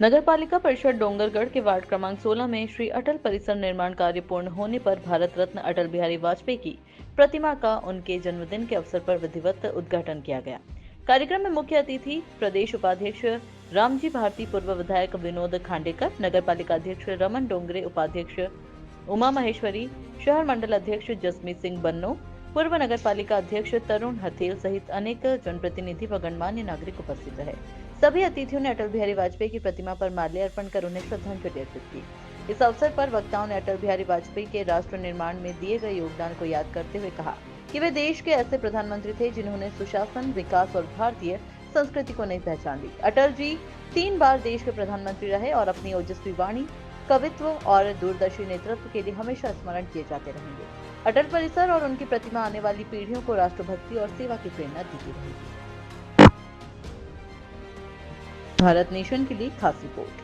नगरपालिका परिषद डोंगरगढ़ के वार्ड क्रमांक 16 में श्री अटल परिसर निर्माण कार्य पूर्ण होने पर भारत रत्न अटल बिहारी वाजपेयी की प्रतिमा का उनके जन्मदिन के अवसर पर विधिवत उद्घाटन किया गया। कार्यक्रम में मुख्य अतिथि प्रदेश उपाध्यक्ष रामजी भारती, पूर्व विधायक विनोद खांडेकर, नगरपालिका अध्यक्ष रमन डोंगरे, उपाध्यक्ष उमा महेश्वरी, शहर मंडल अध्यक्ष जसमीत सिंह बन्नो, पूर्व नगरपालिका अध्यक्ष तरुण हथेल सहित अनेक जनप्रतिनिधि व गणमान्य नागरिक उपस्थित रहे। सभी अतिथियों ने अटल बिहारी वाजपेयी की प्रतिमा पर माल्य अर्पण कर उन्हें श्रद्धांजलि अर्पित की। इस अवसर पर वक्ताओं ने अटल बिहारी वाजपेयी के राष्ट्र निर्माण में दिए गए योगदान को याद करते हुए कहा कि वे देश के ऐसे प्रधानमंत्री थे जिन्होंने सुशासन, विकास और भारतीय संस्कृति को नई पहचान दी। अटल जी 3 बार देश के प्रधानमंत्री रहे और अपनी ओजस्वी वाणी, कवित्व और दूरदर्शी नेतृत्व के लिए हमेशा स्मरण किए जाते रहेंगे। अटल परिसर और उनकी प्रतिमा आने वाली पीढ़ियों को राष्ट्रभक्ति और सेवा की प्रेरणा देती रहेगी। भारत नेशन के लिए खास रिपोर्ट।